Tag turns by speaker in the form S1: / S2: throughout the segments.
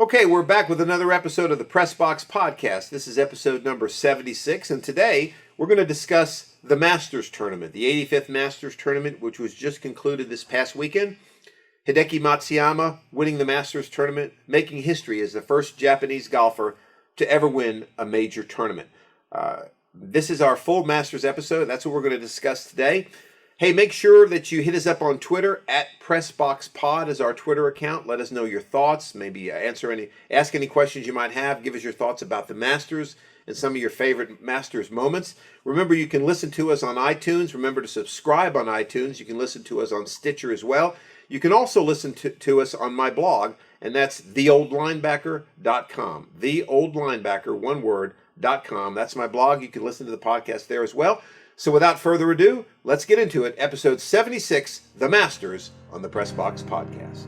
S1: Okay, we're back with another episode of the Press Box Podcast. This is episode number 76, and today we're going to discuss the Masters Tournament, the 85th Masters Tournament, which was just concluded this past weekend. Hideki Matsuyama winning the Masters Tournament, making history as the first Japanese golfer to ever win a major tournament. This is our full Masters episode. That's what we're going to discuss today. Hey, make sure that you hit us up on Twitter at PressBoxPod is our Twitter account. Let us know your thoughts. Maybe ask any questions you might have. Give us your thoughts about the Masters and some of your favorite Masters moments. Remember, you can listen to us on iTunes. Remember to subscribe on iTunes. You can listen to us on Stitcher as well. You can also listen to us on my blog, and that's theoldlinebacker.com. Theoldlinebacker, one word, .com. That's my blog. You can listen to the podcast there as well. So without further ado, let's get into it. Episode 76, The Masters, on the Press Box Podcast.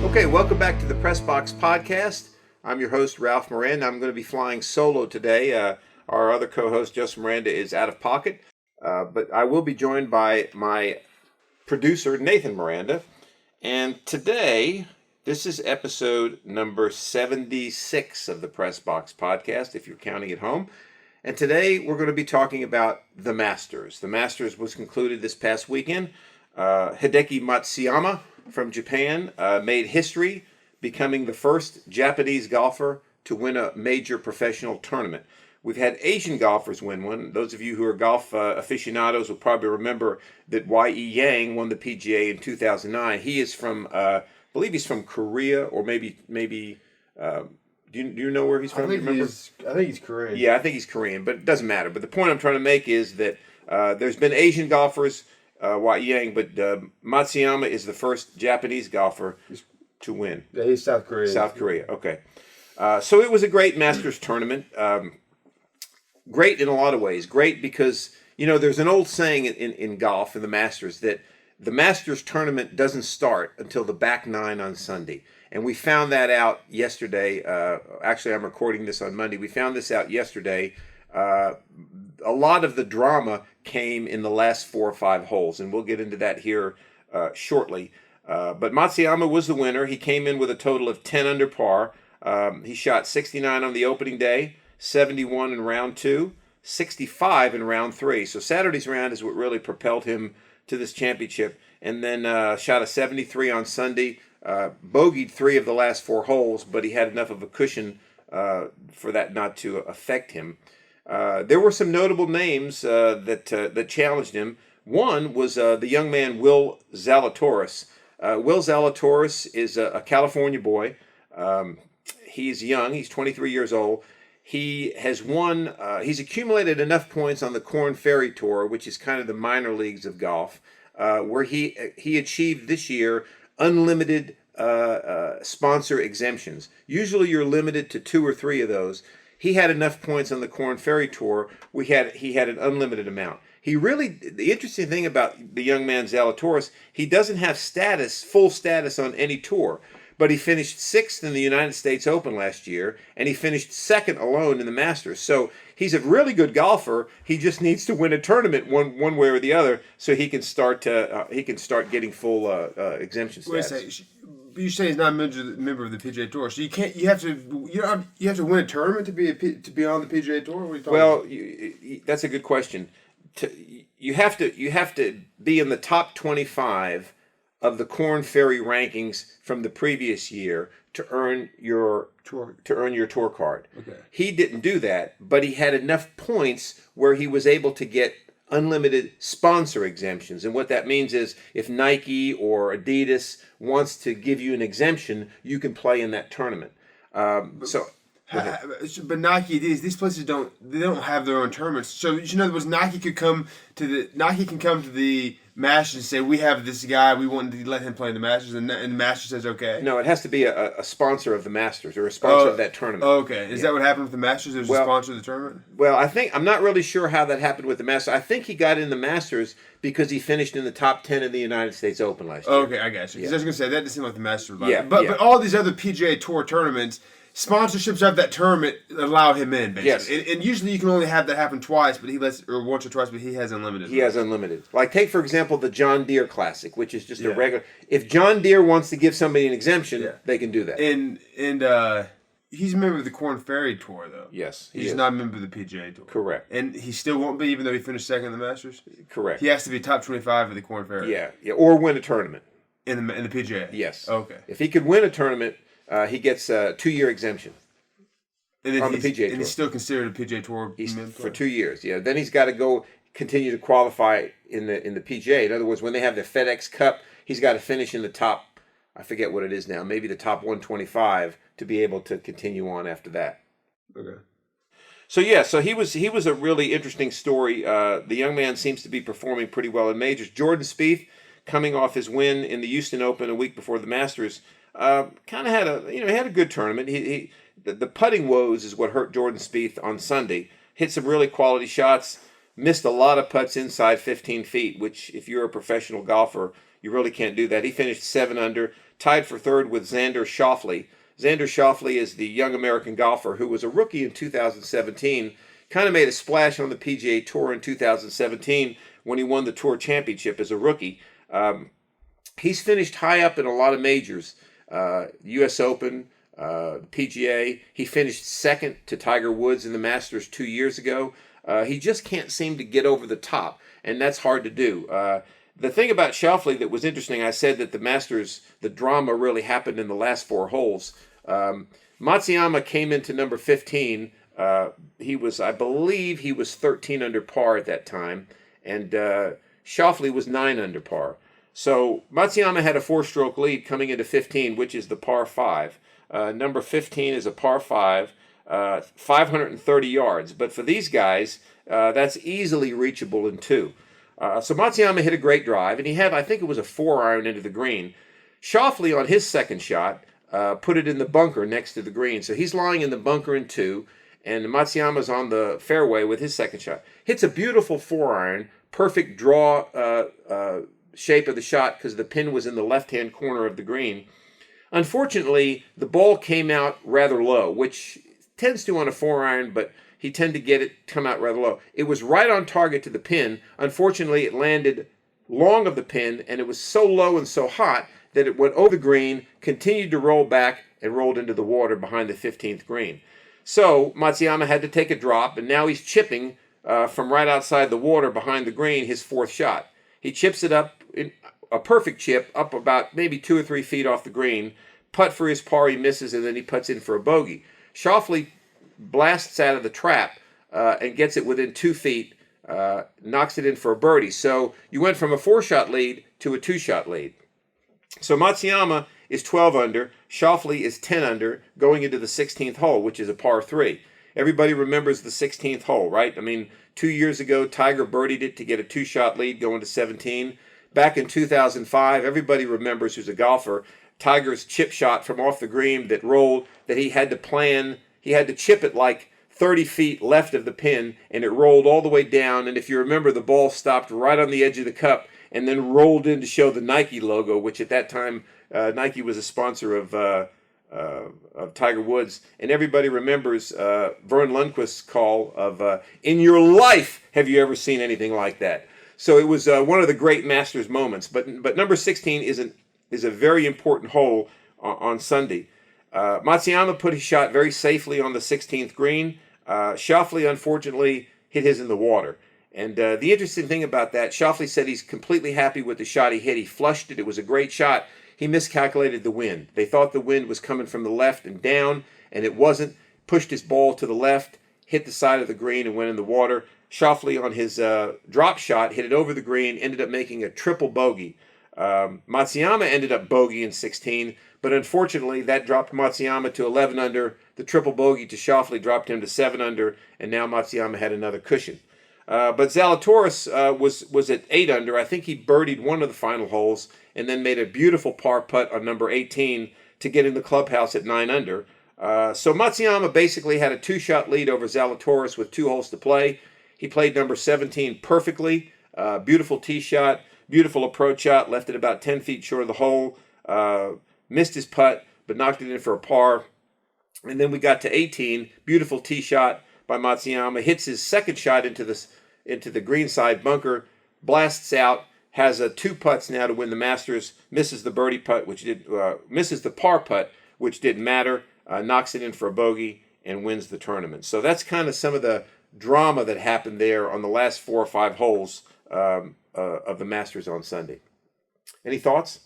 S1: Okay, welcome back to the Press Box Podcast. I'm your host, Ralph Miranda. I'm going to be flying solo today. Our other co-host, Justin Miranda, is out of pocket. But I will be joined by my producer, Nathan Miranda. And today, this is episode number 76 of the Press Box Podcast, if you're counting at home. And today, we're going to be talking about the Masters. The Masters was concluded this past weekend. Hideki Matsuyama from Japan made history, becoming the first Japanese golfer to win a major professional tournament. We've had Asian golfers win one. Those of you who are golf aficionados will probably remember that Y.E. Yang won the PGA in 2009. He is from, I believe he's from Korea, or maybe. Do you know where he's from?
S2: I think he's Korean.
S1: Yeah, I think he's Korean, but it doesn't matter. But the point I'm trying to make is that there's been Asian golfers. Y.E. Yang, but Matsuyama is the first Japanese golfer to win.
S2: Yeah, he's South Korea.
S1: South Korea, okay. So it was a great Masters tournament. Great in a lot of ways. Great because, you know, there's an old saying in golf, in the Masters, that the Masters tournament doesn't start until the back nine on Sunday. And we found that out yesterday. Actually, I'm recording this on Monday. We found this out yesterday. A lot of the drama came in the last 4 or 5 holes, and we'll get into that here shortly. But Matsuyama was the winner. He came in with a total of 10 under par. He shot 69 on the opening day, 71 in round 2, 65 in round 3. So Saturday's round is what really propelled him to this championship. And then shot a 73 on Sunday, bogeyed 3 of the last 4 holes, but he had enough of a cushion for that not to affect him. There were some notable names that challenged him. One was the young man Will Zalatoris. Will Zalatoris is a California boy. He's young. He's 23 years old. He has won. He's accumulated enough points on the Korn Ferry Tour, which is kind of the minor leagues of golf, where he achieved this year unlimited sponsor exemptions. Usually, you're limited to 2 or 3 of those. He had enough points on the Korn Ferry Tour. He had an unlimited amount. The interesting thing about the young man Zalatoris, he doesn't have full status on any tour, but he finished 6th in the United States Open last year, and he finished 2nd alone in the Masters. So he's a really good golfer. He just needs to win a tournament one way or the other, so he can start getting full exemption status.
S2: Wait a second. You say he's not a member of the PGA Tour, so you have to win a tournament to be on the PGA Tour. What are you talking
S1: about? That's a good question. You have to be in the top 25 of the Korn Ferry rankings from the previous year to earn your tour card.
S2: Okay.
S1: He didn't do that, but he had enough points where he was able to get unlimited sponsor exemptions. And what that means is if Nike or Adidas wants to give you an exemption, you can play in that tournament.
S2: But Nike, these places don't have their own tournaments. So in other words, Nike can come to the Masters and say, we have this guy, we want to let him play in the Masters, and the Masters says okay?
S1: No, it has to be a sponsor of the Masters or a sponsor of that tournament.
S2: Okay. Is that what happened with the Masters? There's a sponsor of the tournament?
S1: Well, I'm not really sure how that happened with the Masters. I think he got in the Masters because he finished in the top 10 of the United States Open last year.
S2: Okay, I got you. Because I was going to say, that doesn't seem like the Masters. But all these other PGA Tour tournaments, sponsorships of that tournament allow him in, basically.
S1: Yes.
S2: And usually you can only have that happen twice, or once or twice, but he has unlimited.
S1: He has unlimited. Like, take, for example, the John Deere Classic, which is just a regular... If John Deere wants to give somebody an exemption, they can do that.
S2: And he's a member of the Korn Ferry Tour, though.
S1: Yes.
S2: He's not a member of the PGA Tour.
S1: Correct.
S2: And he still won't be, even though he finished second in the Masters?
S1: Correct.
S2: He has to be top 25 of the Korn Ferry.
S1: Yeah, or win a tournament.
S2: In the PGA?
S1: Yes.
S2: Okay.
S1: If he could win a tournament, he gets a 2-year exemption.
S2: And then
S1: on the PGA Tour.
S2: And he's still considered a PGA Tour
S1: for 2 years. Yeah. Then he's got to go continue to qualify in the PGA. In other words, when they have the FedEx Cup, he's got to finish in the top. I forget what it is now. Maybe the top 125 to be able to continue on after that.
S2: Okay.
S1: So he was a really interesting story. The young man seems to be performing pretty well in majors. Jordan Spieth, coming off his win in the Houston Open a week before the Masters, kind of had a good tournament. The putting woes is what hurt Jordan Spieth on Sunday. Hit some really quality shots, missed a lot of putts inside 15 feet, which if you're a professional golfer, you really can't do that. He finished 7 under, tied for third with Xander Schauffele. Xander Schauffele is the young American golfer who was a rookie in 2017, kind of made a splash on the PGA Tour in 2017 when he won the Tour Championship as a rookie. He's finished high up in a lot of majors, U.S. Open, PGA. He finished second to Tiger Woods in the Masters 2 years ago. He just can't seem to get over the top, and that's hard to do. The thing about Schauffele that was interesting, I said that the Masters, the drama really happened in the last 4 holes. Matsuyama came into number 15. I believe he was 13 under par at that time, and Schauffele was 9 under par. So Matsuyama had a 4-stroke lead coming into 15, which is the par 5. Number 15 is a par 5, 530 yards. But for these guys, that's easily reachable in 2. So Matsuyama hit a great drive, and he had, I think it was a 4-iron into the green. Schauffele, on his second shot, put it in the bunker next to the green. So he's lying in the bunker in 2, and Matsuyama's on the fairway with his second shot. Hits a beautiful 4-iron, perfect draw shape of the shot because the pin was in the left-hand corner of the green. Unfortunately, the ball came out rather low, which tends to on a 4-iron, but he tended to get it come out rather low. It was right on target to the pin. Unfortunately, it landed long of the pin, and it was so low and so hot that it went over the green, continued to roll back, and rolled into the water behind the 15th green. So Matsuyama had to take a drop, and now he's chipping from right outside the water behind the green his 4th shot. He chips it up, in a perfect chip, up about maybe 2 or 3 feet off the green. Putt for his par, he misses, and then he putts in for a bogey. Schauffele blasts out of the trap and gets it within 2 feet, knocks it in for a birdie. So you went from a 4-shot lead to a 2-shot lead. So Matsuyama is 12 under, Schauffele is 10 under, going into the 16th hole, which is a par 3. Everybody remembers the 16th hole, right? I mean, 2 years ago, Tiger birdied it to get a 2-shot lead going to 17. Back in 2005, everybody remembers, who's a golfer, Tiger's chip shot from off the green that rolled, that he had to plan. He had to chip it like 30 feet left of the pin, and it rolled all the way down. And if you remember, the ball stopped right on the edge of the cup and then rolled in to show the Nike logo, which at that time, Nike was a sponsor of Tiger Woods. And everybody remembers Vern Lundquist's call of, in your life, have you ever seen anything like that? So it was one of the great Masters moments. But number 16 is a very important hole on Sunday. Matsuyama put his shot very safely on the 16th green. Schauffele, unfortunately, hit his in the water. And the interesting thing about that, Schauffele said he's completely happy with the shot he hit. He flushed it. It was a great shot. He miscalculated the wind. They thought the wind was coming from the left and down, and it wasn't. Pushed his ball to the left, hit the side of the green, and went in the water. Schauffele, on his drop shot, hit it over the green, ended up making a triple bogey. Matsuyama ended up bogey in 16, but unfortunately that dropped Matsuyama to 11 under. The triple bogey to Schauffele dropped him to 7 under, and now Matsuyama had another cushion. But Zalatoris was at 8 under. I think he birdied one of the final holes and then made a beautiful par putt on number 18 to get in the clubhouse at 9 under. So Matsuyama basically had a 2-shot lead over Zalatoris with 2 holes to play. He played number 17 perfectly. Beautiful tee shot, beautiful approach shot, left it about 10 feet short of the hole. Missed his putt, but knocked it in for a par. And then we got to 18. Beautiful tee shot by Matsuyama. Hits his second shot into the green side bunker. Blasts out. Has 2 putts now to win the Masters. Misses the birdie putt, misses the par putt, which didn't matter. Knocks it in for a bogey and wins the tournament. So that's kind of some of the drama that happened there on the last 4 or 5 holes of the Masters on Sunday. Any thoughts?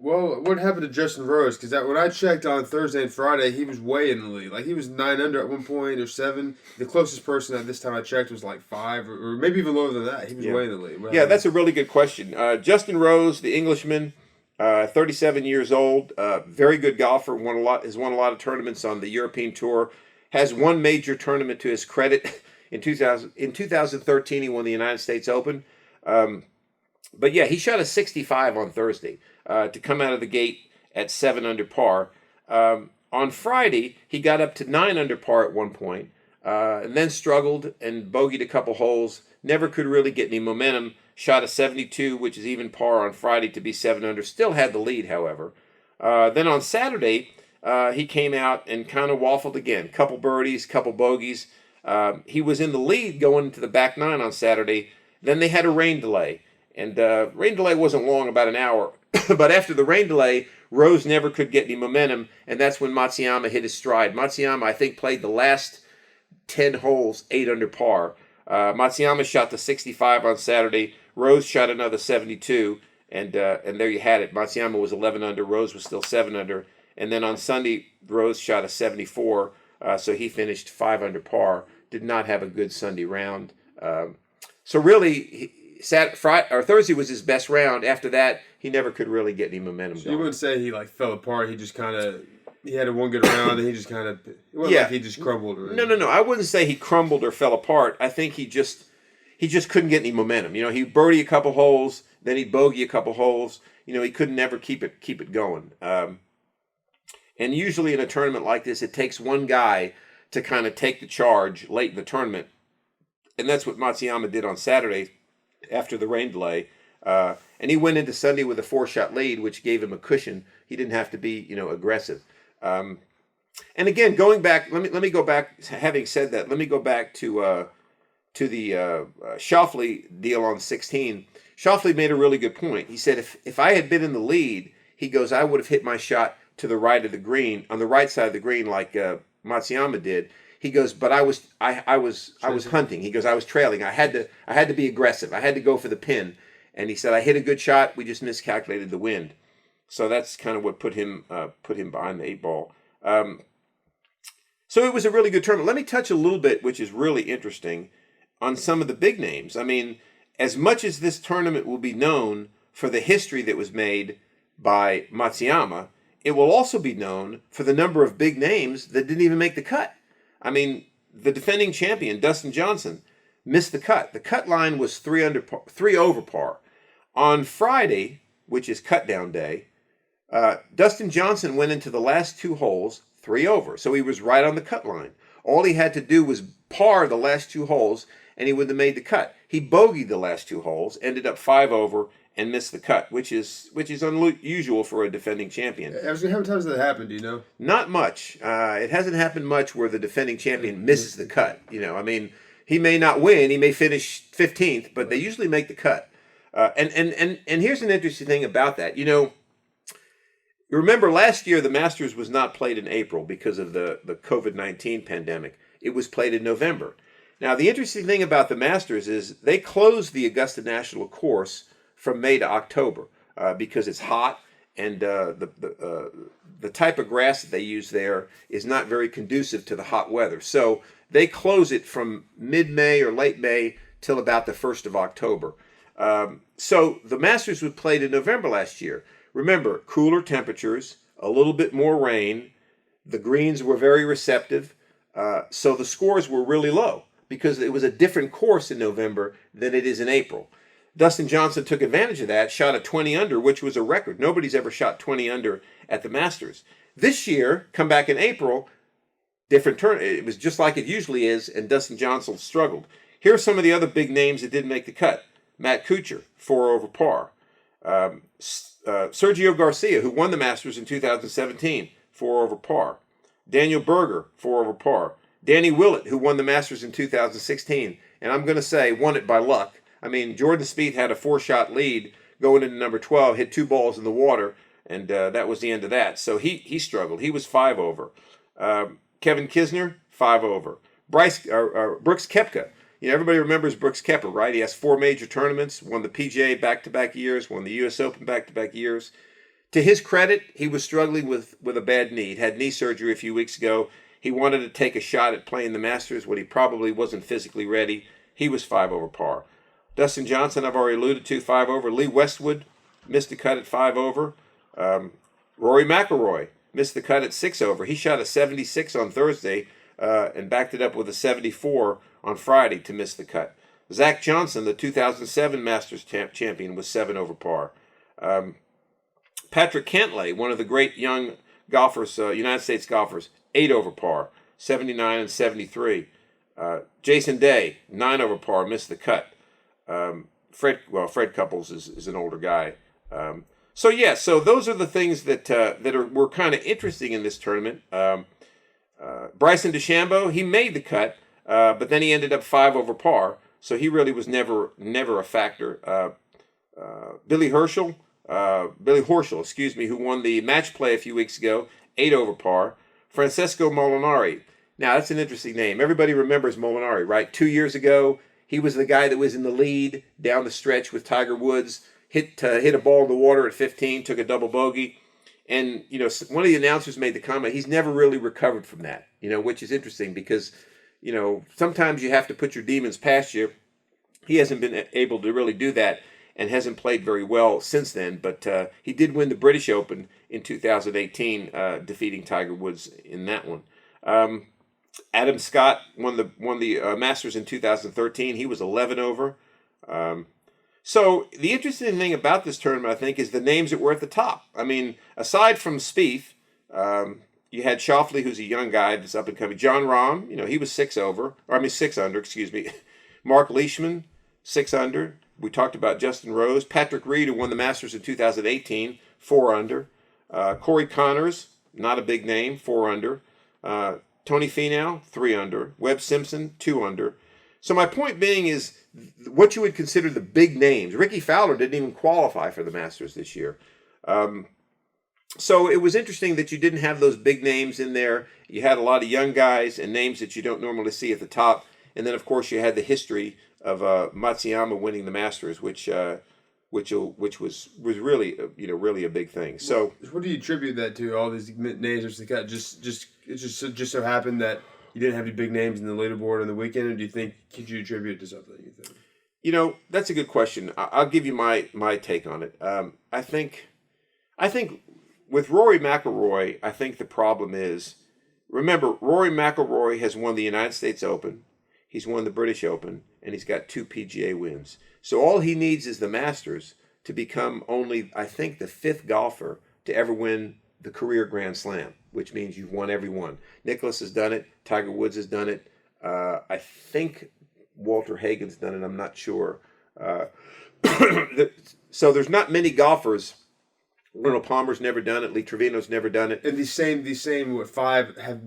S2: Well, what happened to Justin Rose? Because when I checked on Thursday and Friday, he was way in the lead. Like, he was 9 under at one point or 7. The closest person at this time I checked was like 5 or maybe even lower than that. He was way in the lead.
S1: Yeah, that's a really good question. Justin Rose, the Englishman, 37 years old, very good golfer. Has won a lot of tournaments on the European Tour. Has one major tournament to his credit. In 2013, he won the United States Open. But yeah, he shot a 65 on Thursday to come out of the gate at 7 under par. On Friday, he got up to 9 under par at one point, and then struggled and bogeyed a couple holes. Never could really get any momentum. Shot a 72, which is even par on Friday to be 7 under. Still had the lead, however. Then on Saturday, he came out and kind of waffled again. Couple birdies, couple bogeys. He was in the lead going into the back 9 on Saturday. Then they had a rain delay. And rain delay wasn't long, about an hour. But after the rain delay, Rose never could get any momentum, and that's when Matsuyama hit his stride. Matsuyama, I think, played the last 10 holes 8 under par. Matsuyama shot the 65 on Saturday. Rose shot another 72, and there you had it. Matsuyama was 11 under. Rose was still 7 under. And then on Sunday, Rose shot a 74, so he finished 5 under par. Did not have a good Sunday round. So really, Thursday was his best round. After that, he never could really get any momentum going.
S2: You wouldn't say he fell apart. He just kind of had one good round, and he just kind of like he just crumbled.
S1: No. I wouldn't say he crumbled or fell apart. I think he just couldn't get any momentum. He birdie a couple holes, then he'd bogey a couple holes. He couldn't never keep it going. And usually in a tournament like this, it takes one guy to kind of take the charge late in the tournament, and that's what Matsuyama did on Saturday after the rain delay. And he went into Sunday with a 4-shot lead, which gave him a cushion. He didn't have to be, aggressive. And again, going back, let me go back. Having said that, let me go back to the Schauffele deal on 16. Schauffele made a really good point. He said, if I had been in the lead, he goes, I would have hit my shot to the right of the green, on the right side of the green, like Matsuyama did. He goes, but I was hunting. He goes, I was trailing. I had to be aggressive. I had to go for the pin. And he said, I hit a good shot. We just miscalculated the wind. So that's kind of what put him behind the 8 ball. So it was a really good tournament. Let me touch a little bit, which is really interesting, on some of the big names. I mean, as much as this tournament will be known for the history that was made by Matsuyama, it will also be known for the number of big names that didn't even make the cut. I mean, the defending champion, Dustin Johnson, missed the cut. The cut line was 3 over par. On Friday, which is cut down day, Dustin Johnson went into the last 2 holes 3 over. So he was right on the cut line. All he had to do was par the last 2 holes, and he would have made the cut. He bogeyed the last 2 holes, ended up 5 over, and missed the cut, which is unusual for a defending champion.
S2: How many times has that happened, do you know?
S1: Not much. It hasn't happened much where the defending champion misses the cut. I mean, he may not win. He may finish 15th, but they usually make the cut. And here's an interesting thing about that. Remember last year the Masters was not played in April because of the COVID-19 pandemic. It was played in November. Now, the interesting thing about the Masters is they closed the Augusta National course from May to October because it's hot, and the type of grass that they use there is not very conducive to the hot weather. So they close it from mid-May or late May till about the 1st of October. So the Masters was played in November last year. Remember, cooler temperatures, a little bit more rain. The greens were very receptive. So the scores were really low because it was a different course in November than it is in April. Dustin Johnson took advantage of that, shot a 20 under, which was a record. Nobody's ever shot 20 under at the Masters. This year, come back in April, different turn. It was just like it usually is, and Dustin Johnson struggled. Here are some of the other big names that didn't make the cut. Matt Kuchar, 4 over par. Sergio Garcia, who won the Masters in 2017, 4 over par. Daniel Berger, 4 over par. Danny Willett, who won the Masters in 2016, and I'm going to say won it by luck. I mean, Jordan Spieth had a 4-shot lead going into number 12, hit 2 balls in the water, and that was the end of that. So he struggled. He was 5 over. Kevin Kisner, 5 over. Brooks Koepka. You know, everybody remembers Brooks Koepka, right? He has 4 major tournaments, won the PGA back-to-back years, won the U.S. Open back-to-back years. To his credit, he was struggling with a bad knee. He had knee surgery a few weeks ago. He wanted to take a shot at playing the Masters when he probably wasn't physically ready. He was 5 over par. Dustin Johnson, I've already alluded to, 5 over. Lee Westwood missed the cut at 5 over. Rory McIlroy missed the cut at 6 over. He shot a 76 on Thursday and backed it up with a 74 on Friday to miss the cut. Zach Johnson, the 2007 Masters champion, was 7 over par. Patrick Cantlay, one of the great young golfers, United States golfers, 8 over par, 79 and 73. Jason Day, 9 over par, missed the cut. Fred Couples is an older guy. So those are the things that were kind of interesting in this tournament. Bryson DeChambeau, he made the cut, but then he ended up 5 over par, so he really was never a factor. Billy Horschel, who won the match play a few weeks ago, 8 over par. Francesco Molinari. Now that's an interesting name. Everybody remembers Molinari, right? 2 years ago, he was the guy that was in the lead down the stretch with Tiger Woods. Hit a ball in the water at 15, took a double bogey. And, you know, one of the announcers made the comment, he's never really recovered from that, you know, which is interesting because, you know, sometimes you have to put your demons past you. He hasn't been able to really do that and hasn't played very well since then. But he did win the British Open in 2018, defeating Tiger Woods in that one. Adam Scott won the Masters in 2013. He was 11 over. So the interesting thing about this tournament, I think, is the names that were at the top. I mean, aside from Spieth, you had Schauffele, who's a young guy that's up and coming. John Rahm, you know, he was 6 under, excuse me. Mark Leishman, 6 under. We talked about Justin Rose. Patrick Reed, who won the Masters in 2018, 4 under. Corey Connors, not a big name, 4 under. Tony Finau, 3 under. Webb Simpson, 2 under. So my point being is what you would consider the big names. Ricky Fowler didn't even qualify for the Masters this year. So it was interesting that you didn't have those big names in there. You had a lot of young guys and names that you don't normally see at the top. And then, of course, you had the history of Matsuyama winning the Masters, which was really really a big thing. So
S2: what do you attribute that to? All these names that just so happened that you didn't have any big names in the leaderboard on the weekend, or could you attribute it to something? You think?
S1: You know, that's a good question. I'll give you my take on it. I think with Rory McIlroy, I think the problem is, remember, Rory McIlroy has won the United States Open, he's won the British Open, and he's got 2 PGA wins. So all he needs is the Masters to become only, I think, the 5th golfer to ever win the career Grand Slam, which means you've won every one. Nicklaus has done it. Tiger Woods has done it. I think Walter Hagen's done it. I'm not sure. So there's not many golfers. Arnold Palmer's never done it. Lee Trevino's never done it.
S2: And these same 5 have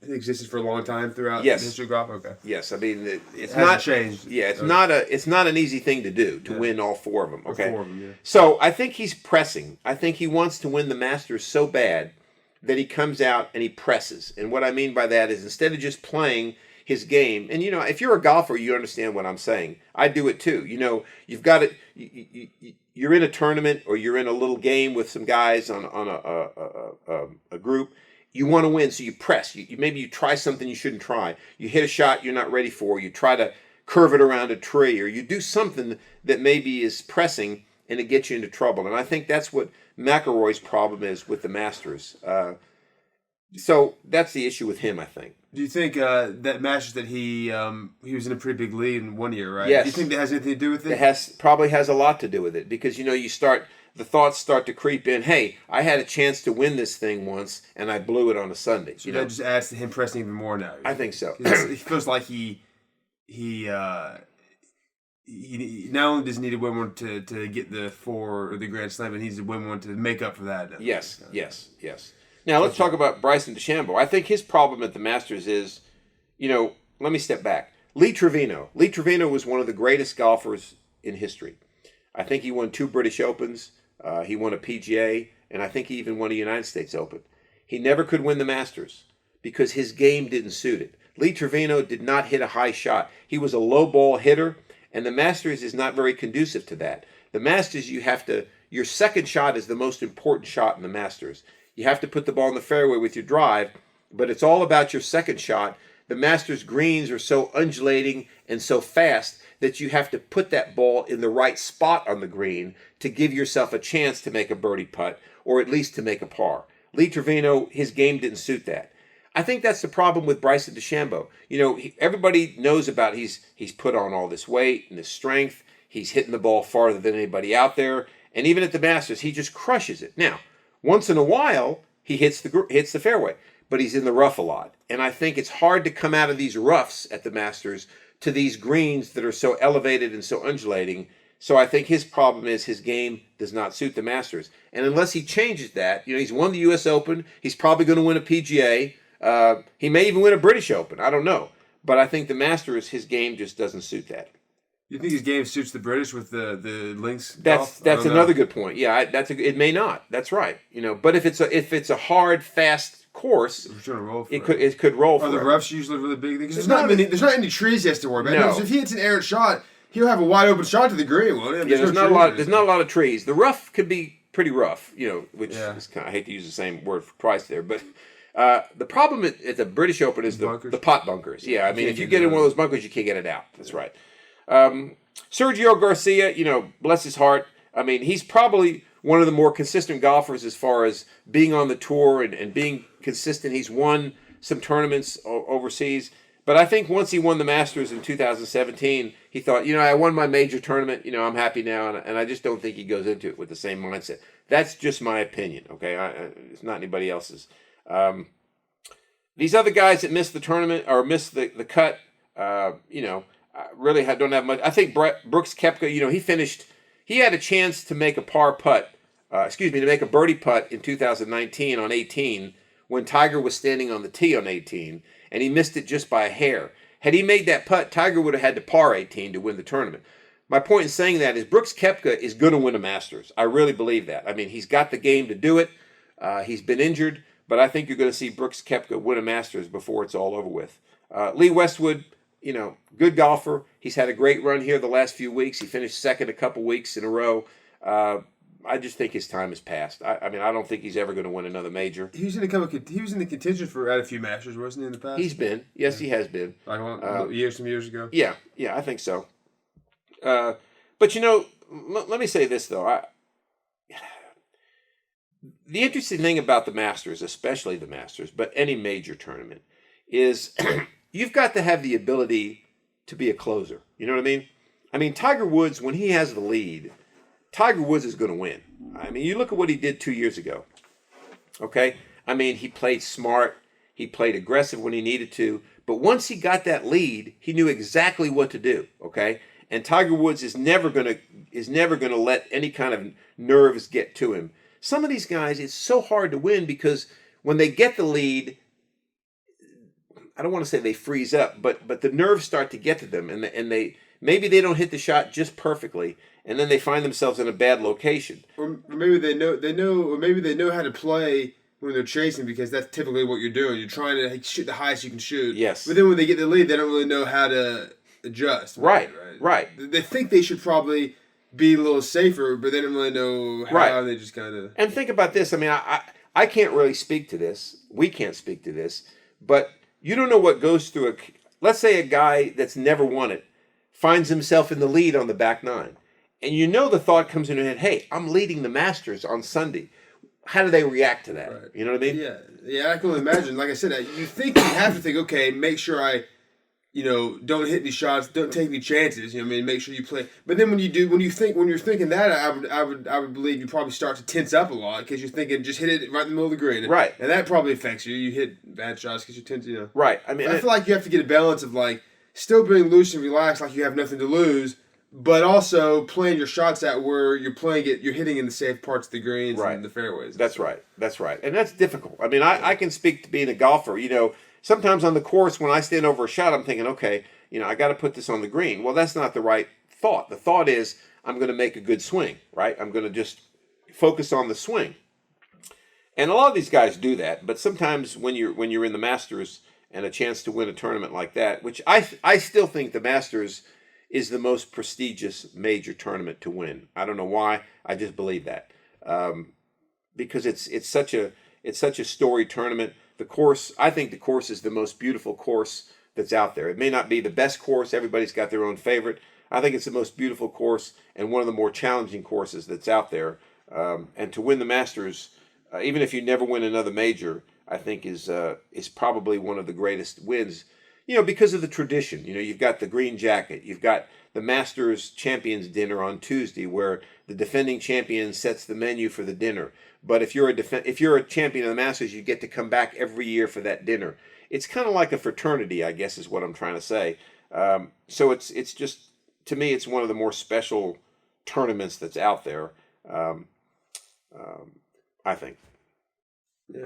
S2: existed for a long time throughout the history of golf. Okay.
S1: Yes, I mean it's
S2: not changed.
S1: Yeah, it's not an easy thing to do to win all 4 of them. Okay.
S2: 4 of them, yeah.
S1: So I think he's pressing. I think he wants to win the Masters so bad that he comes out and he presses. And what I mean by that is instead of just playing his game, and you know, if you're a golfer, you understand what I'm saying. I do it too. You know, you've got it. You're in a tournament or you're in a little game with some guys on a group. You want to win, so you press. Maybe you try something you shouldn't try. You hit a shot you're not ready for. You try to curve it around a tree, or you do something that maybe is pressing and it gets you into trouble. And I think that's what McIlroy's problem is with the Masters. So that's the issue with him, I think.
S2: Do you think that Masters that he was in a pretty big lead in 1 year, right?
S1: Yes.
S2: Do you think that has anything to do with it?
S1: It probably has a lot to do with it because the thoughts start to creep in. Hey, I had a chance to win this thing once and I blew it on a Sunday.
S2: So that just adds to him pressing even more now.
S1: I think so.
S2: He feels like he not only does he need to win one to get the 4 or the Grand Slam, but he needs to win one to make up for that.
S1: Yes. Now let's talk about Bryson DeChambeau. I think his problem at the Masters is, let me step back. Lee Trevino. Lee Trevino was one of the greatest golfers in history. I think he won 2 British Opens. He won a PGA, and I think he even won a United States Open. He never could win the Masters because his game didn't suit it. Lee Trevino did not hit a high shot. He was a low ball hitter, and the Masters is not very conducive to that. The Masters, your second shot is the most important shot in the Masters. You have to put the ball in the fairway with your drive, but it's all about your second shot. The Masters greens are so undulating and so fast that you have to put that ball in the right spot on the green to give yourself a chance to make a birdie putt or at least to make a par. Lee Trevino, his game didn't suit that. I think that's the problem with Bryson DeChambeau. Everybody knows about he's put on all this weight and his strength. He's hitting the ball farther than anybody out there. And even at the Masters, he just crushes it. Now, once in a while, he hits the fairway, but he's in the rough a lot. And I think it's hard to come out of these roughs at the Masters to these greens that are so elevated and so undulating. So I think his problem is his game does not suit the Masters. And unless he changes that, he's won the U.S. Open. He's probably going to win a PGA. He may even win a British Open. I don't know. But I think the Masters, his game just doesn't suit that.
S2: You think his game suits the British with the links?
S1: That's another good point. Yeah, it may not. That's right. But if it's a hard, fast course, it could roll.
S2: Are the roughs usually really big? Because there's not any trees he has to worry about. No. If he hits an errant shot, he'll have a wide open shot to the green.
S1: There's not a lot of trees. The rough could be pretty rough. Which is I hate to use the same word twice there, but. The problem at the British Open is the pot bunkers. Yeah, I mean, if you get in one of those bunkers, you can't get it out. That's right. Sergio Garcia, bless his heart. I mean, he's probably one of the more consistent golfers as far as being on the tour and being consistent. He's won some tournaments overseas. But I think once he won the Masters in 2017, he thought, I won my major tournament. I'm happy now. And I just don't think he goes into it with the same mindset. That's just my opinion, okay? It's not anybody else's. These other guys that missed the tournament or missed the cut, really don't have much. I think Brooks Koepka, he had a chance to make a to make a birdie putt in 2019 on 18 when Tiger was standing on the tee on 18, and he missed it just by a hair. Had he made that putt, Tiger would have had to par 18 to win the tournament. My point in saying that is Brooks Koepka is going to win a Masters. I really believe that. I mean, he's got the game to do it. He's been injured. But I think you're going to see Brooks Koepka win a Masters before it's all over with. Lee Westwood, good golfer. He's had a great run here the last few weeks. He finished second a couple weeks in a row. I just think his time has passed. I don't think he's ever going to win another major.
S2: He was in the contention for at a few Masters, wasn't he, in the past?
S1: He's been. Yes, he has been.
S2: Like some years ago?
S1: Yeah, I think so. But, let me say this, though. The interesting thing about the Masters, especially the Masters, but any major tournament, is you've got to have the ability to be a closer. You know what I mean? I mean, Tiger Woods, when he has the lead, Tiger Woods is going to win. I mean, you look at what he did 2 years ago. Okay? I mean, he played smart. He played aggressive when he needed to. But once he got that lead, he knew exactly what to do. Okay? And Tiger Woods is never going to let any kind of nerves get to him. Some of these guys, it's so hard to win because when they get the lead, I don't want to say they freeze up, but the nerves start to get to them, and they maybe they don't hit the shot just perfectly, and then they find themselves in a bad location.
S2: Or maybe they know how to play when they're chasing because that's typically what you're doing. You're trying to shoot the highest you can shoot.
S1: Yes.
S2: But then when they get the lead, they don't really know how to adjust.
S1: Right.
S2: They think they should probably be a little safer, but they don't really know how.
S1: Right.
S2: They just kind of.
S1: And think about this. I mean, I can't really speak to this. We can't speak to this. But you don't know what goes through let's say a guy that's never won it finds himself in the lead on the back nine. And the thought comes in your head, hey, I'm leading the Masters on Sunday. how do they react to that?
S2: Right.
S1: You know what I mean?
S2: Yeah, yeah. I can only imagine. Like I said, you have to think. Okay, make sure I, don't hit any shots, don't take any chances. You know what I mean? Make sure you play. But then when you're thinking that, I would believe you probably start to tense up a lot because you're thinking just hit it right in the middle of the green.
S1: Right.
S2: And that probably affects you. You hit bad shots because you tense.
S1: Right. I mean,
S2: I feel like you have to get a balance of like still being loose and relaxed, like you have nothing to lose, but also playing your shots out where you're hitting in the safe parts of the greens and the fairways.
S1: That's right. And that's difficult. I mean, I can speak to being a golfer. Sometimes on the course when I stand over a shot, I'm thinking, okay, I got to put this on the green. Well, that's not the right thought. The thought is I'm going to make a good swing, right? I'm going to just focus on the swing. And a lot of these guys do that, but sometimes when you're in the Masters and a chance to win a tournament like that, which I still think the Masters is the most prestigious major tournament to win. I don't know why. I just believe that because it's such a storied tournament. The course, I think the course is the most beautiful course that's out there. It may not be the best course. Everybody's got their own favorite. I think it's the most beautiful course and one of the more challenging courses that's out there. And to win the Masters, even if you never win another major, I think is probably one of the greatest wins. Because of the tradition. You've got the green jacket. You've got the Masters Champions Dinner on Tuesday, where the defending champion sets the menu for the dinner. But if you're a champion of the Masters, you get to come back every year for that dinner. It's kind of like a fraternity, I guess, is what I'm trying to say. So it's just, to me, it's one of the more special tournaments that's out there. I think.
S2: Yeah.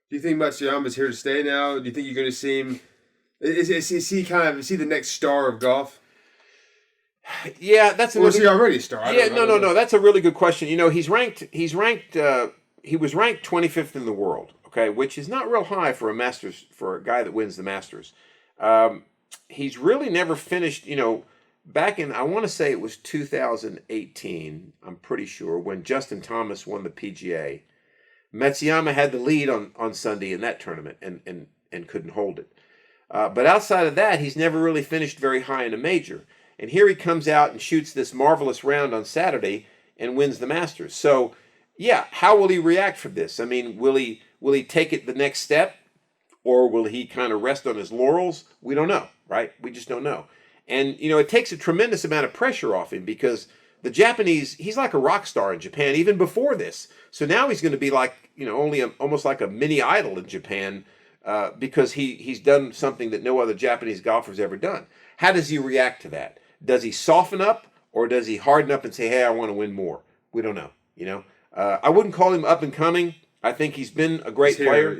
S2: Do you think Matsuyama's here to stay now? Do you think you're going to see him? Is he the next star of golf?
S1: Yeah, that's.
S2: Or is he already a star?
S1: No. That's a really good question. He's ranked. He was ranked 25th in the world. Okay, which is not real high for a guy that wins the Masters. He's really never finished. Back in, I want to say it was 2018. I'm pretty sure when Justin Thomas won the PGA. Matsuyama had the lead on Sunday in that tournament and couldn't hold it. But outside of that, he's never really finished very high in a major. And here he comes out and shoots this marvelous round on Saturday and wins the Masters. So, yeah, how will he react from this? I mean, will he take it the next step, or will he kind of rest on his laurels? We don't know, right? We just don't know. And, it takes a tremendous amount of pressure off him because the Japanese, he's like a rock star in Japan even before this. So now he's going to be like, almost like a mini idol in Japan because he's done something that no other Japanese golfer's ever done. How does he react to that? Does he soften up or does he harden up and say, hey, I want to win more? We don't know, I wouldn't call him up and coming. I think he's been a great player.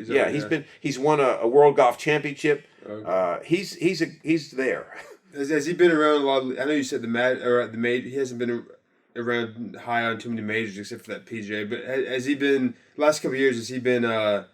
S1: He's won a World Golf Championship. Okay. He's there.
S2: Has he been around a lot? I know you said the major. He hasn't been around high on too many majors except for that PGA. But has he been last couple of years? Has he been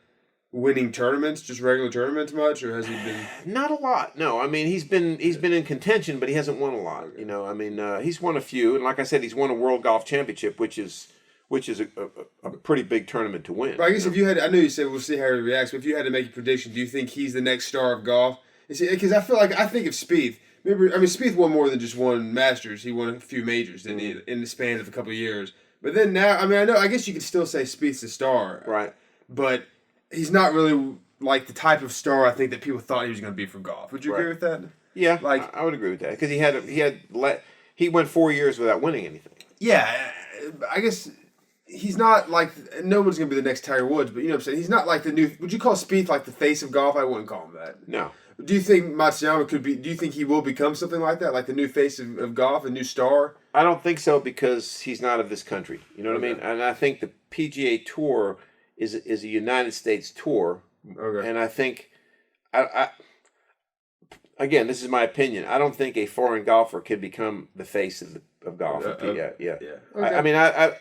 S2: winning tournaments, just regular tournaments much, or has he been?
S1: Not a lot. No, I mean he's been in contention, but he hasn't won a lot. Okay. He's won a few, and like I said, he's won a World Golf Championship, which is a pretty big tournament to win.
S2: But I guess if you had, I know you said we'll see how he reacts, but if you had to make a prediction, do you think he's the next star of golf? Because I think of Spieth. Spieth won more than just one Masters. He won a few majors in the span of a couple of years. But then now, I guess you could still say Spieth's a star,
S1: right? But
S2: he's not really like the type of star I think that people thought he was going to be for golf. Would you agree with that?
S1: Yeah, I would agree with that because he went 4 years without winning anything.
S2: Yeah, I guess he's not like no one's going to be the next Tiger Woods, but you know what I'm saying. He's not like the new. Would you call Spieth like the face of golf? I wouldn't call him that.
S1: No.
S2: Do you think Matsuyama could be? Do you think he will become something like that, like the new face of golf, a new star?
S1: I don't think so because he's not of this country. You know what I mean? And I think the PGA Tour is a United States tour.
S2: Okay.
S1: And I think, again, this is my opinion. I don't think a foreign golfer can become the face of golf. Yeah. Okay.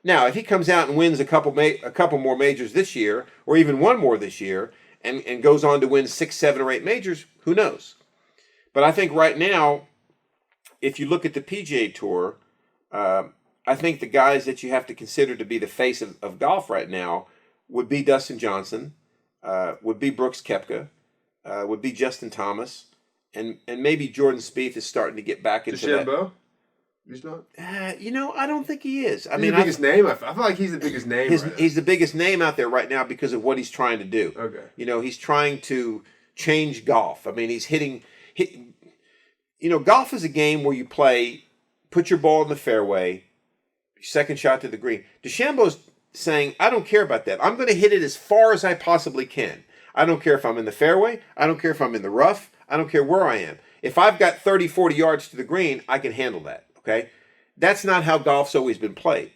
S1: Now if he comes out and wins a couple more majors this year, or even one more this year. And goes on to win 6, 7, or 8 majors, who knows? But I think right now, if you look at the PGA Tour, I think the guys that you have to consider to be the face of golf right now would be Dustin Johnson, would be Brooks Koepka, would be Justin Thomas, and maybe Jordan Spieth is starting to get back into
S2: DeChambeau? He's not.
S1: I don't think he is. I
S2: He's
S1: mean,
S2: the biggest name. I feel like he's the biggest name.
S1: He's the biggest name out there right now because of what he's trying to do.
S2: Okay.
S1: He's trying to change golf. I mean, he's hitting. Golf is a game where you play, put your ball in the fairway, second shot to the green. DeChambeau's saying, I don't care about that. I'm going to hit it as far as I possibly can. I don't care if I'm in the fairway. I don't care if I'm in the rough. I don't care where I am. If I've got 30, 40 yards to the green, I can handle that. Okay? That's not how golf's always been played.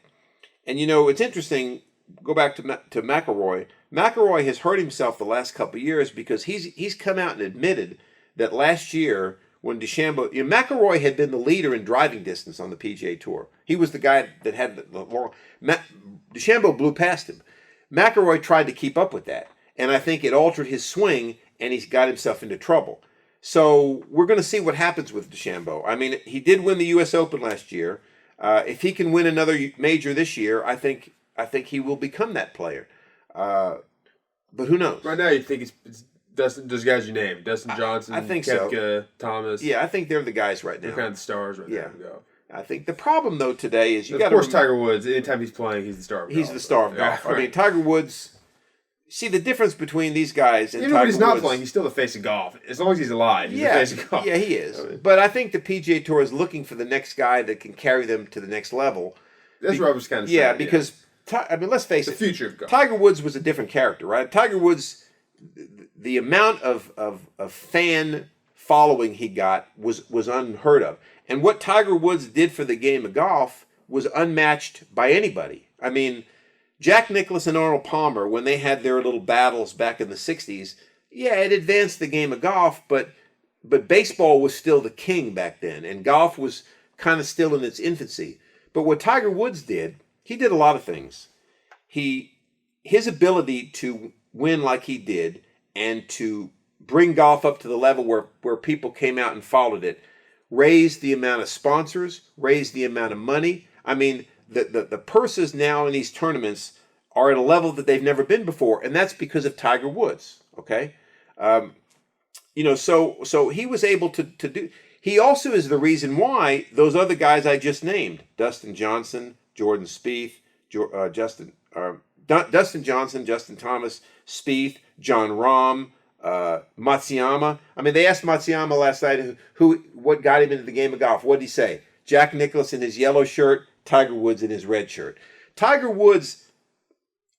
S1: And it's interesting, go back to McIlroy. McIlroy has hurt himself the last couple of years because he's come out and admitted that last year when DeChambeau, McIlroy had been the leader in driving distance on the PGA Tour. He was the guy that had the long. DeChambeau blew past him. McIlroy tried to keep up with that, and I think it altered his swing, and he's got himself into trouble. So we're going to see what happens with DeChambeau. I mean, he did win the U.S. Open last year. If he can win another major this year, I think he will become that player. But who knows?
S2: Right now, you think it's Dustin? Those guys you named: Dustin Johnson,
S1: I think
S2: Koepka, Thomas.
S1: Yeah, I think they're the guys right now.
S2: They're kind of the stars right now. Yeah.
S1: I think the problem though today is you got
S2: to. Of course, Tiger Woods. Anytime he's playing, he's the star of golf.
S1: He's the star of golf. I mean, Tiger Woods. See the difference between these guys and
S2: even
S1: Tiger
S2: when he's not
S1: Woods.
S2: playing, he's still the face of golf. As long as he's alive, he's the face of golf.
S1: Yeah, he is. But I think the PGA Tour is looking for the next guy that can carry them to the next level.
S2: That's what I was kind of saying.
S1: Yeah, because let's face it,
S2: the future of golf.
S1: Tiger Woods was a different character, right? Tiger Woods, the amount of fan following he got was unheard of, and what Tiger Woods did for the game of golf was unmatched by anybody. I mean, Jack Nicklaus and Arnold Palmer, when they had their little battles back in the 60s, yeah, it advanced the game of golf, but baseball was still the king back then, and golf was kind of still in its infancy. But what Tiger Woods did, he did a lot of things. His ability to win like he did and to bring golf up to the level where people came out and followed it, raised the amount of sponsors, raised the amount of money. I mean, the purses now in these tournaments are at a level that they've never been before, and that's because of Tiger Woods. Okay, so he was able to do. He also is the reason why those other guys I just named, Dustin Johnson, Jordan Spieth, Dustin Johnson, Justin Thomas, Spieth, John Rahm, Matsuyama. I mean, they asked Matsuyama last night what got him into the game of golf. What did he say? Jack Nicklaus in his yellow shirt, Tiger Woods in his red shirt. Tiger Woods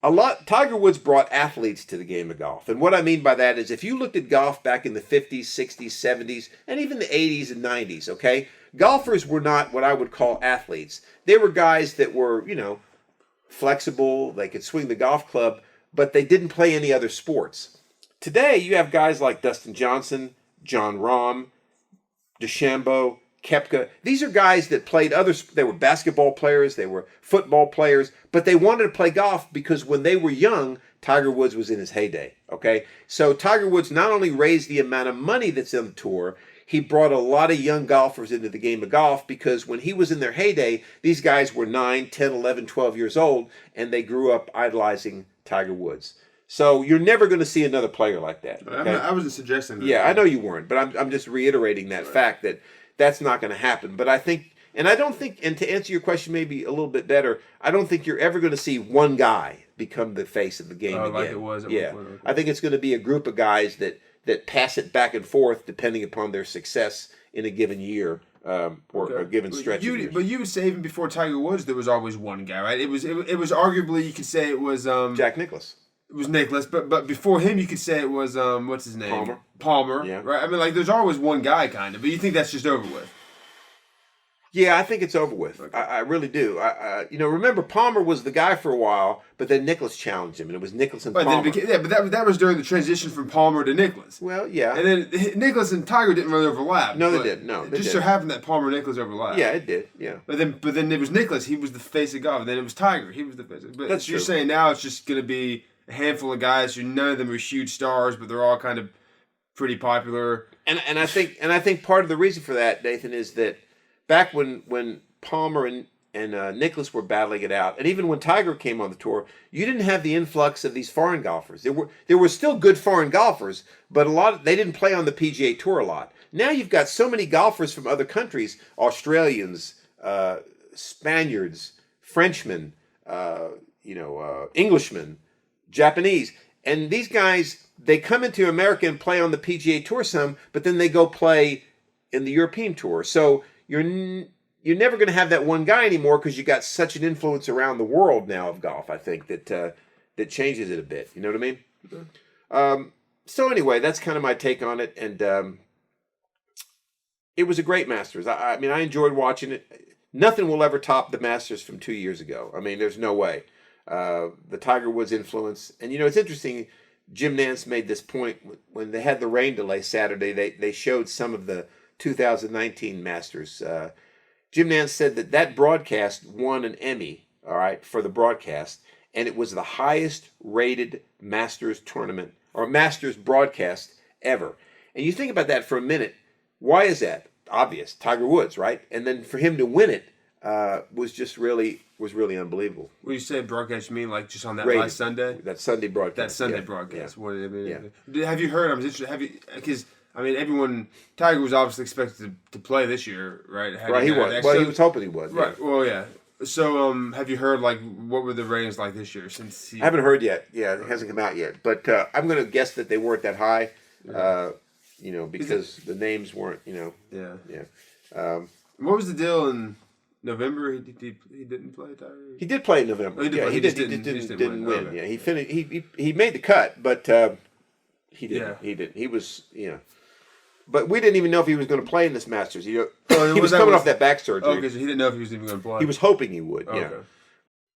S1: brought athletes to the game of golf. And what I mean by that is if you looked at golf back in the 50s, 60s, 70s, and even the 80s and 90s, okay, golfers were not what I would call athletes. They were guys that were, flexible, they could swing the golf club, but they didn't play any other sports. Today, you have guys like Dustin Johnson, John Rahm, DeChambeau, Koepka. These are guys that played they were basketball players, they were football players, but they wanted to play golf because when they were young, Tiger Woods was in his heyday, okay? So Tiger Woods not only raised the amount of money that's on the tour, he brought a lot of young golfers into the game of golf because when he was in their heyday, these guys were 9, 10, 11, 12 years old, and they grew up idolizing Tiger Woods. So you're never going to see another player like that. Okay?
S2: I wasn't suggesting that.
S1: Yeah, I know you weren't, but I'm just reiterating that fact that that's not going to happen. But I think, and I don't think, and to answer your question maybe a little bit better, I don't think you're ever going to see one guy become the face of the game again.
S2: Like it was at
S1: one
S2: point. Okay.
S1: I think it's going to be a group of guys that pass it back and forth depending upon their success in a given year or a given stretch of years.
S2: But you would say even before Tiger Woods, there was always one guy, right? It was arguably, you could say it was
S1: Jack Nicklaus.
S2: It was Nicklaus, but before him, you could say it was what's his name? Palmer.
S1: Yeah.
S2: Right. I mean, like there's always one guy kind of, but you think that's just over with?
S1: Yeah, I think it's over with. Okay. I really do. Remember Palmer was the guy for a while, but then Nicklaus challenged him, and it was Nicklaus and Palmer.
S2: But that was during the transition from Palmer to Nicklaus.
S1: Well, yeah.
S2: And then Nicklaus and Tiger didn't really overlap.
S1: No, they did. No,
S2: it just so happened that Palmer and Nicklaus overlapped.
S1: Yeah, it did. Yeah.
S2: But then it was Nicklaus. He was the face of golf. And then it was Tiger. He was the face. But
S1: that's
S2: you're
S1: true.
S2: saying now it's just going to be a handful of guys who none of them are huge stars, but they're all kind of pretty popular.
S1: And I think part of the reason for that, Nathan, is that back when Palmer and Nicklaus were battling it out, and even when Tiger came on the tour, you didn't have the influx of these foreign golfers. There were still good foreign golfers, but they didn't play on the PGA Tour a lot. Now you've got so many golfers from other countries, Australians, Spaniards, Frenchmen, Englishmen, Japanese. And these guys, they come into America and play on the PGA Tour some, but then they go play in the European Tour. So you're never going to have that one guy anymore because you got such an influence around the world now of golf. I think that changes it a bit. You know what I mean? Mm-hmm. So anyway, that's kind of my take on it, and it was a great Masters. I mean, I enjoyed watching it. Nothing will ever top the Masters from 2 years ago. I mean, there's no way. The Tiger Woods influence, and it's interesting. Jim Nantz made this point when they had the rain delay Saturday. They showed some of the 2019 Masters. Jim Nantz said that broadcast won an Emmy, all right, for the broadcast, and it was the highest rated Masters tournament or Masters broadcast ever. And you think about that for a minute. Why is that? Obvious, Tiger Woods, right? And then for him to win it was really unbelievable.
S2: When you say broadcast, you mean like just on that
S1: Rated.
S2: last Sunday?
S1: That Sunday broadcast.
S2: That Sunday
S1: yeah.
S2: broadcast.
S1: Yeah.
S2: What did it mean?
S1: Yeah.
S2: Have you heard? I was interested. Because everyone. Tiger was obviously expected to play this year, right?
S1: He was. Well, he was hoping he was.
S2: Right.
S1: Yeah.
S2: Well, yeah. So, have you heard what were the ratings like this year? Since
S1: I haven't heard yet. Yeah, it hasn't come out yet. But I'm going to guess that they weren't that high. Because the names weren't. Yeah.
S2: Yeah. What was the deal in November? He didn't play, Tiger.
S1: He did play in November.
S2: He
S1: didn't win.
S2: Okay.
S1: Yeah, he made the cut, but he didn't.
S2: Yeah.
S1: He didn't. He was But we didn't even know if he was going to play in this Masters. He was coming off that back surgery.
S2: Okay, so he didn't know if he was even going to play.
S1: He was hoping he would.
S2: Okay.
S1: Yeah.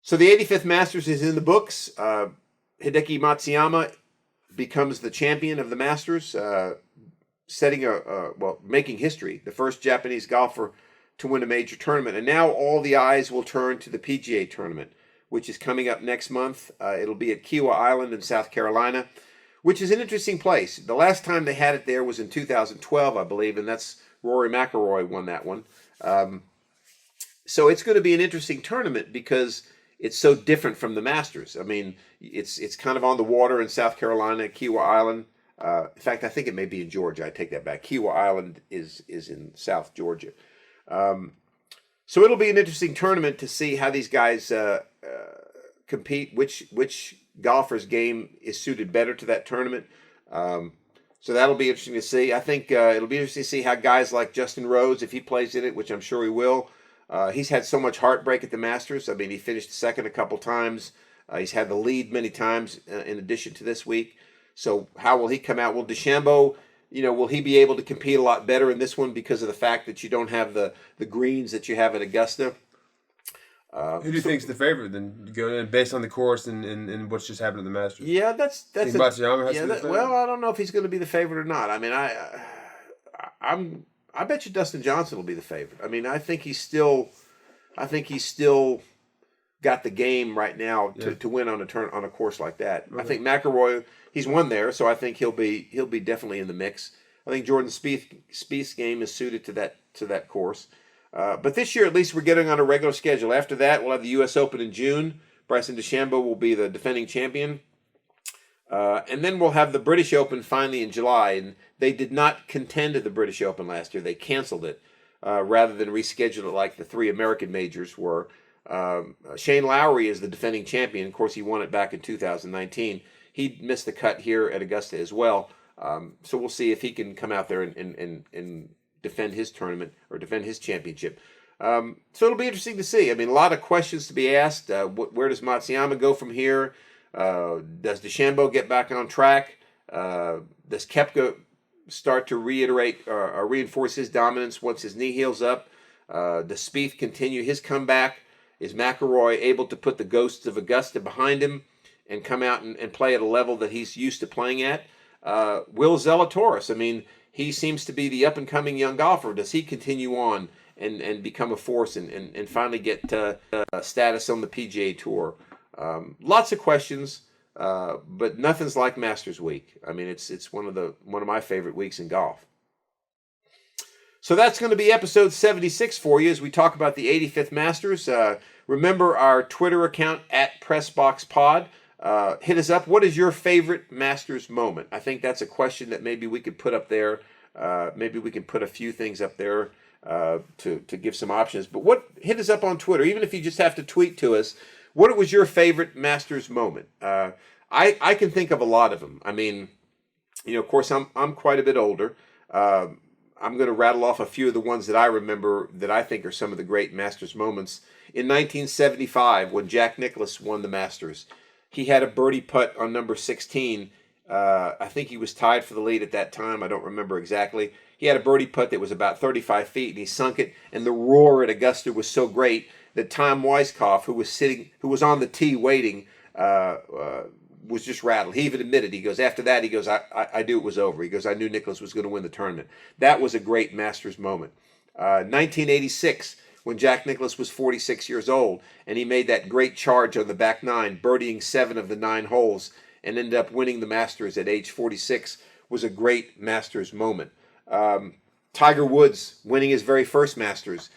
S1: So the 85th Masters is in the books. Hideki Matsuyama becomes the champion of the Masters, making history, the first Japanese golfer to win a major tournament. And now all the eyes will turn to the PGA tournament, which is coming up next month. It'll be at Kiawah Island in South Carolina, which is an interesting place. The last time they had it there was in 2012, I believe, and that's Rory McIlroy won that one. So it's going to be an interesting tournament because it's so different from the Masters. I mean, it's kind of on the water in South Carolina, Kiawah Island. In fact, I think it may be in Georgia. I take that back. Kiawah Island is in South Georgia. So it'll be an interesting tournament to see how these guys compete, which golfer's game is suited better to that tournament. So that'll be interesting to see. I think it'll be interesting to see how guys like Justin Rose, if he plays in it, which I'm sure he will. He's had so much heartbreak at the Masters. I mean, he finished second a couple times. He's had the lead many times in addition to this week. So how will he come out? Will DeChambeau, will he be able to compete a lot better in this one because of the fact that you don't have the greens that you have at Augusta?
S2: Who do you think's the favorite then, based on the course and what's just happened at the Masters?
S1: Yeah, that's
S2: think Matsuyama has to be the favorite?
S1: Well, I don't know if he's going to be the favorite or not. I mean, I bet you Dustin Johnson will be the favorite. I mean, I think he's still got the game right now to win on a course like that. Okay. I think McIlroy, he's won there, so I think he'll be definitely in the mix. I think Jordan Spieth's game is suited to that course. But this year, at least, we're getting on a regular schedule. After that, we'll have the U.S. Open in June. Bryson DeChambeau will be the defending champion. And then we'll have the British Open finally in July. And they did not contend at the British Open last year. They canceled it rather than reschedule it like the three American majors were. Shane Lowry is the defending champion. Of course, he won it back in 2019. He missed the cut here at Augusta as well. So we'll see if he can come out there and defend his tournament or defend his championship. So it'll be interesting to see. I mean, a lot of questions to be asked. Where does Matsuyama go from here? Does DeChambeau get back on track? Does Koepka start to reiterate or reinforce his dominance once his knee heals up? Does Spieth continue his comeback? Is McIlroy able to put the ghosts of Augusta behind him and come out and play at a level that he's used to playing at? Will Zalatoris, I mean, he seems to be the up-and-coming young golfer. Does he continue on and become a force and finally get status on the PGA Tour? Lots of questions, but nothing's like Masters Week. I mean, it's one of my favorite weeks in golf. So that's going to be episode 76 for you as we talk about the 85th Masters. Remember our Twitter account at PressBoxPod. Hit us up. What is your favorite Masters moment? I think that's a question that maybe we could put up there. Maybe we can put a few things up there to give some options. But hit us up on Twitter, even if you just have to tweet to us. What was your favorite Masters moment? I can think of a lot of them. I mean, of course, I'm quite a bit older. I'm going to rattle off a few of the ones that I remember that I think are some of the great Masters moments. In 1975, when Jack Nicklaus won the Masters, he had a birdie putt on number 16. I think he was tied for the lead at that time. I don't remember exactly. He had a birdie putt that was about 35 feet, and he sunk it. And the roar at Augusta was so great that Tom Weiskopf, who was on the tee waiting, was just rattled. He even admitted, he goes, after that, he goes, I knew it was over. He goes, I knew Nicklaus was going to win the tournament. That was a great Masters moment. 1986, when Jack Nicklaus was 46 years old, and he made that great charge on the back nine, birdieing 7 of the 9 holes, and ended up winning the Masters at age 46, was a great Masters moment. Tiger Woods winning his very first Masters,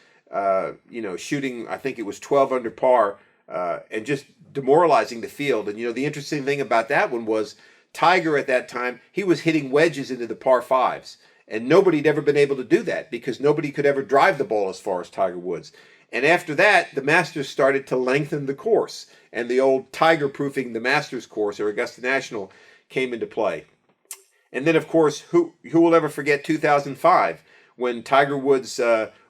S1: shooting, I think it was 12 under par, and just demoralizing the field. And the interesting thing about that one was Tiger at that time, he was hitting wedges into the par 5s, and nobody had ever been able to do that because nobody could ever drive the ball as far as Tiger Woods. And after that, the Masters started to lengthen the course, and the old Tiger proofing the Masters course, or Augusta National, came into play. And then, of course, who will ever forget 2005 when Tiger Woods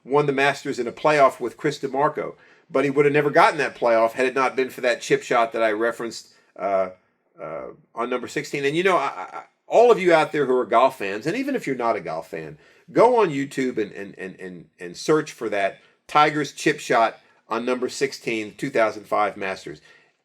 S1: won the Masters in a playoff with Chris DeMarco? But he would have never gotten that playoff had it not been for that chip shot that I referenced on number 16. And all of you out there who are golf fans, and even if you're not a golf fan, go on YouTube and search for that Tiger's chip shot on number 16, 2005 Masters.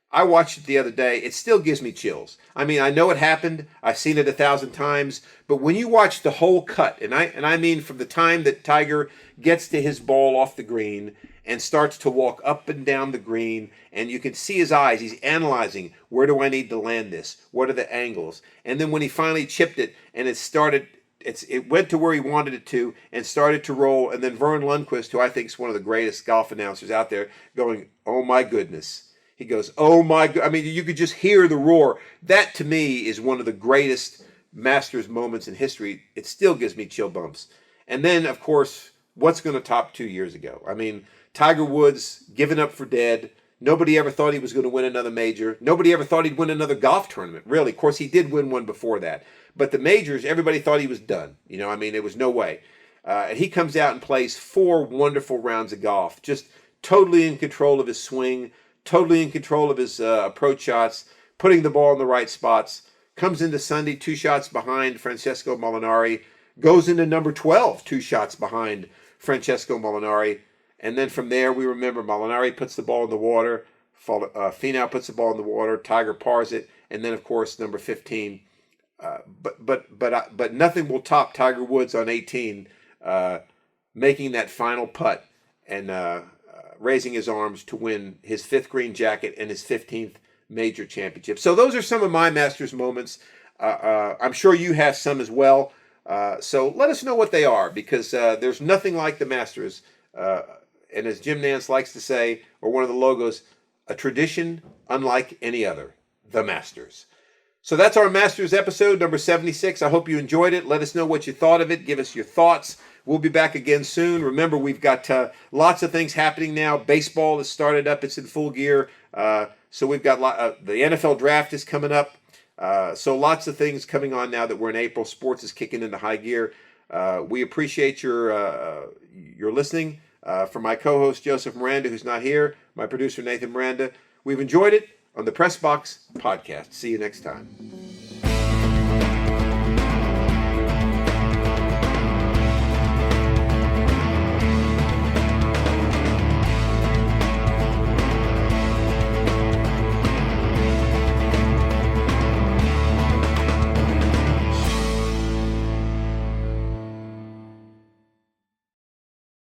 S1: I watched it the other day. It still gives me chills. I mean, I know it happened. I've seen it 1,000 times. But when you watch the whole cut, and I mean from the time that Tiger gets to his ball off the green and starts to walk up and down the green, and you can see his eyes. He's analyzing, where do I need to land this? What are the angles? And then when he finally chipped it and it went to where he wanted it to and started to roll, and then Vern Lundquist, who I think is one of the greatest golf announcers out there, going, oh my goodness. He goes, oh my God. I mean, you could just hear the roar. That, to me, is one of the greatest Masters moments in history. It still gives me chill bumps. And then, of course, what's going to top 2 years ago? I mean, Tiger Woods given up for dead. Nobody ever thought he was going to win another major. Nobody ever thought he'd win another golf tournament, really. Of course, he did win one before that. But the majors, everybody thought he was done. There was no way. And he comes out and plays 4 wonderful rounds of golf, just totally in control of his swing, totally in control of his approach shots, putting the ball in the right spots, comes into Sunday 2 shots behind Francesco Molinari, goes into number 12 2 shots behind Francesco Molinari, and then from there we remember Molinari puts the ball in the water, Finau puts the ball in the water, Tiger pars it, and then of course number 15. But nothing will top Tiger Woods on 18 making that final putt and raising his arms to win his 5th green jacket and his 15th major championship. So those are some of my Masters moments. I'm sure you have some as well. So let us know what they are, because there's nothing like the Masters. And as Jim Nance likes to say, or one of the logos, a tradition unlike any other, the Masters. So that's our Masters episode, number 76. I hope you enjoyed it. Let us know what you thought of it. Give us your thoughts. We'll be back again soon. Remember, we've got lots of things happening now. Baseball has started up. It's in full gear. So we've got the NFL draft is coming up. So lots of things coming on now that we're in April. Sports is kicking into high gear. We appreciate your listening. For my co-host, Joseph Miranda, who's not here, my producer, Nathan Miranda, we've enjoyed it on the Press Box Podcast. See you next time.